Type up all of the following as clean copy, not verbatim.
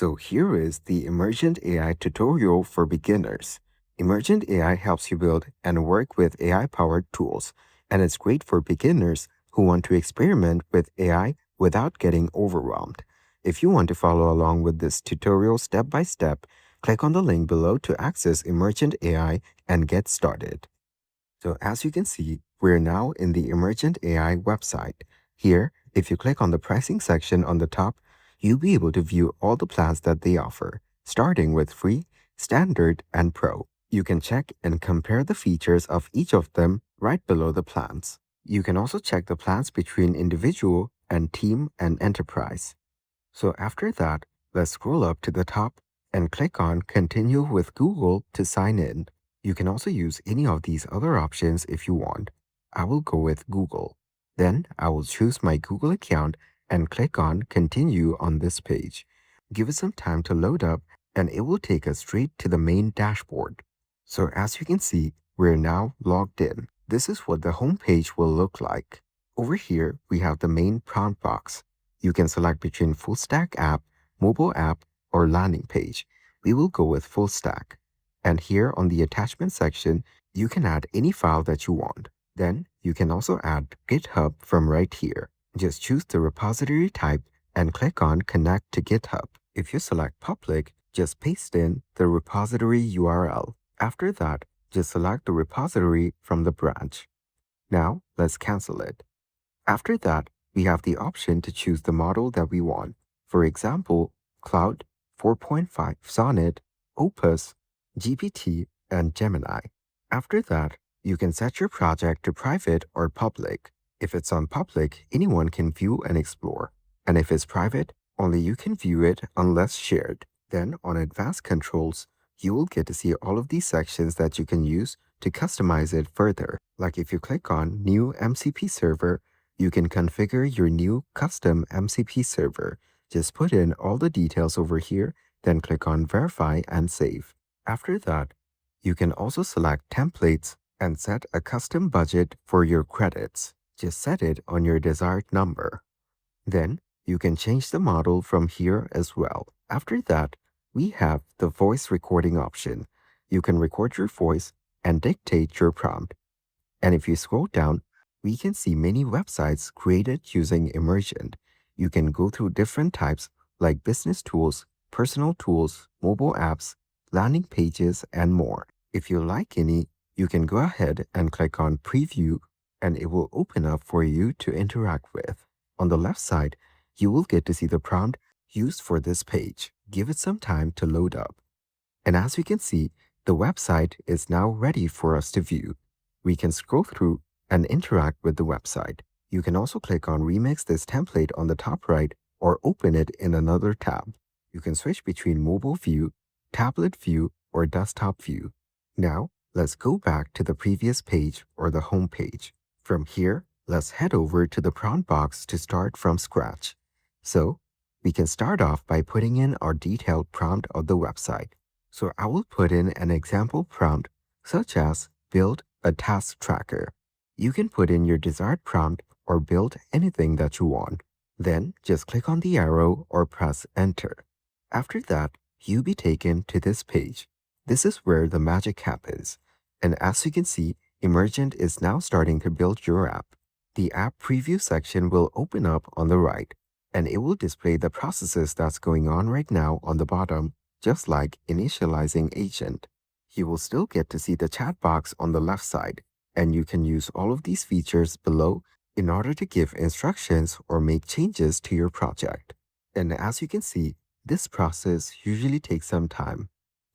So here is the Emergent AI tutorial for beginners. Emergent AI helps you build and work with AI-powered tools, and it's great for beginners who want to experiment with AI without getting overwhelmed. If you want to follow along with this tutorial step by step, click on the link below to access Emergent AI and get started. So as you can see, we're now in the Emergent AI website. Here, if you click on the pricing section on the top, you'll be able to view all the plans that they offer, starting with free, standard, and pro. You can check and compare the features of each of them right below the plans. You can also check the plans between individual and team and enterprise. So after that, let's scroll up to the top and click on Continue with Google to sign in. You can also use any of these other options if you want. I will go with Google. Then I will choose my Google account and click on Continue on this page. Give it some time to load up and it will take us straight to the main dashboard. So as you can see, we're now logged in. This is what the home page will look like. Over here, we have the main prompt box. You can select between full stack app, mobile app, or landing page. We will go with full stack. And here on the attachment section, you can add any file that you want. Then you can also add GitHub from right here. Just choose the repository type and click on Connect to GitHub. If you select public, just paste in the repository URL. After that, just select the repository from the branch. Now, let's cancel it. After that, we have the option to choose the model that we want. For example, Cloud, 4.5, Sonnet, Opus, GPT, and Gemini. After that, you can set your project to private or public. If it's on public, anyone can view and explore. And if it's private, only you can view it unless shared. Then on Advanced Controls, you will get to see all of these sections that you can use to customize it further. Like if you click on New MCP Server, you can configure your new custom MCP server. Just put in all the details over here, then click on Verify and Save. After that, you can also select Templates and set a custom budget for your credits. Just set it on your desired number. Then, you can change the model from here as well. After that, we have the voice recording option. You can record your voice and dictate your prompt. And if you scroll down, we can see many websites created using Emergent. You can go through different types like business tools, personal tools, mobile apps, landing pages, and more. If you like any, you can go ahead and click on Preview and it will open up for you to interact with. On the left side, you will get to see the prompt used for this page. Give it some time to load up. And as we can see, the website is now ready for us to view. We can scroll through and interact with the website. You can also click on Remix this template on the top right or open it in another tab. You can switch between mobile view, tablet view, or desktop view. Now, let's go back to the previous page or the home page. From here, let's head over to the prompt box to start from scratch. So, we can start off by putting in our detailed prompt of the website. So I will put in an example prompt such as build a task tracker. You can put in your desired prompt or build anything that you want. Then just click on the arrow or press enter. After that, you'll be taken to this page. This is where the magic happens. And as you can see, Emergent is now starting to build your app. The app preview section will open up on the right, and it will display the processes that's going on right now on the bottom, just like initializing agent. You will still get to see the chat box on the left side, and you can use all of these features below in order to give instructions or make changes to your project. And as you can see, this process usually takes some time.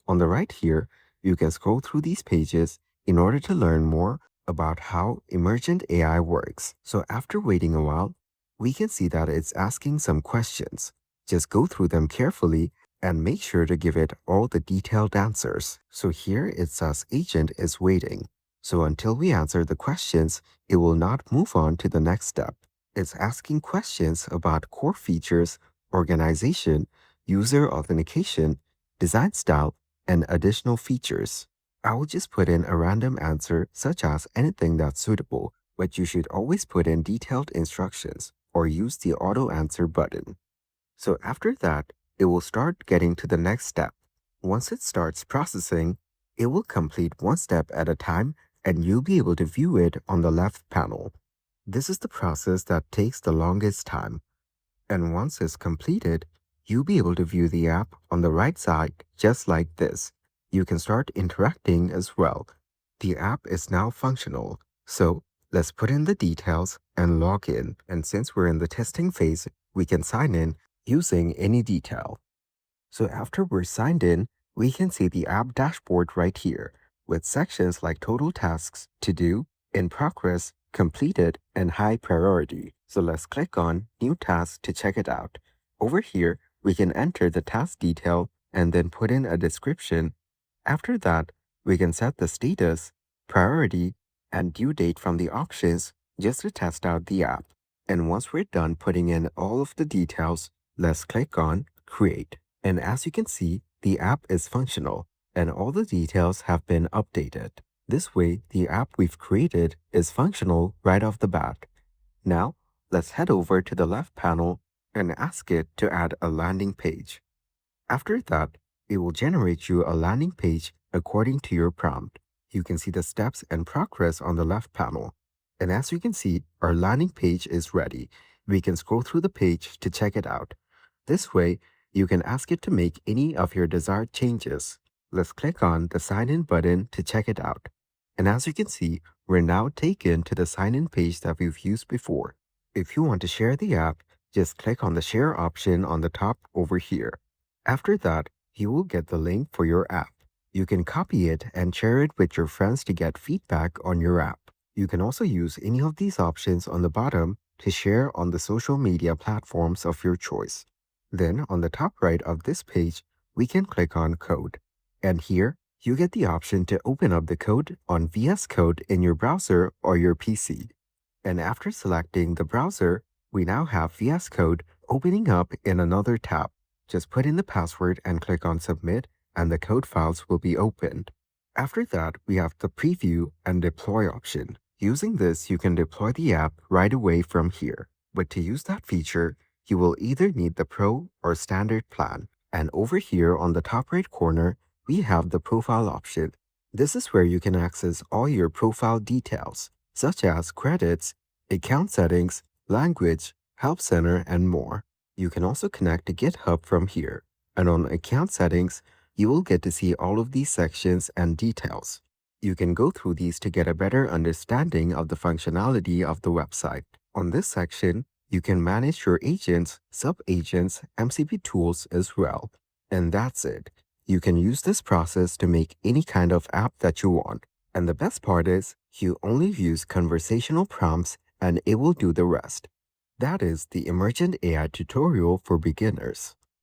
On the right here, you can scroll through these pages in order to learn more about how Emergent AI works. So after waiting a while, we can see that it's asking some questions. Just go through them carefully and make sure to give it all the detailed answers. So here it says agent is waiting. So until we answer the questions, it will not move on to the next step. It's asking questions about core features, organization, user authentication, design style, and additional features. I will just put in a random answer such as anything that's suitable, but you should always put in detailed instructions or use the auto answer button. So after that, it will start getting to the next step. Once it starts processing, it will complete one step at a time and you'll be able to view it on the left panel. This is the process that takes the longest time. And once it's completed, you'll be able to view the app on the right side just like this. You can start interacting as well. The app is now functional. So let's put in the details and log in. And since we're in the testing phase, we can sign in using any detail. So after we're signed in, we can see the app dashboard right here with sections like total tasks, to do, in progress, completed, and high priority. So let's click on new task to check it out. Over here, we can enter the task detail and then put in a description. After that, we can set the status, priority, and due date from the options just to test out the app. And once we're done putting in all of the details, let's click on create. And as you can see, the app is functional and all the details have been updated. This way, the app we've created is functional right off the bat. Now, let's head over to the left panel and ask it to add a landing page. After that, it will generate you a landing page according to your prompt. You can see the steps and progress on the left panel. And as you can see, our landing page is ready. We can scroll through the page to check it out. This way, you can ask it to make any of your desired changes. Let's click on the sign in button to check it out. And as you can see, we're now taken to the sign in page that we've used before. If you want to share the app, just click on the share option on the top over here. After that, you will get the link for your app. You can copy it and share it with your friends to get feedback on your app. You can also use any of these options on the bottom to share on the social media platforms of your choice. Then on the top right of this page, we can click on Code. And here, you get the option to open up the code on VS Code in your browser or your PC. And after selecting the browser, we now have VS Code opening up in another tab. Just put in the password and click on Submit, and the code files will be opened. After that, we have the Preview and Deploy option. Using this, you can deploy the app right away from here. But to use that feature, you will either need the Pro or Standard plan. And over here on the top right corner, we have the Profile option. This is where you can access all your profile details, such as credits, account settings, language, help center, and more. You can also connect to GitHub from here. And on account settings, you will get to see all of these sections and details. You can go through these to get a better understanding of the functionality of the website. On this section, you can manage your agents, sub-agents, MCP tools as well. And that's it. You can use this process to make any kind of app that you want. And the best part is, you only use conversational prompts and it will do the rest. That is the Emergent AI tutorial for beginners.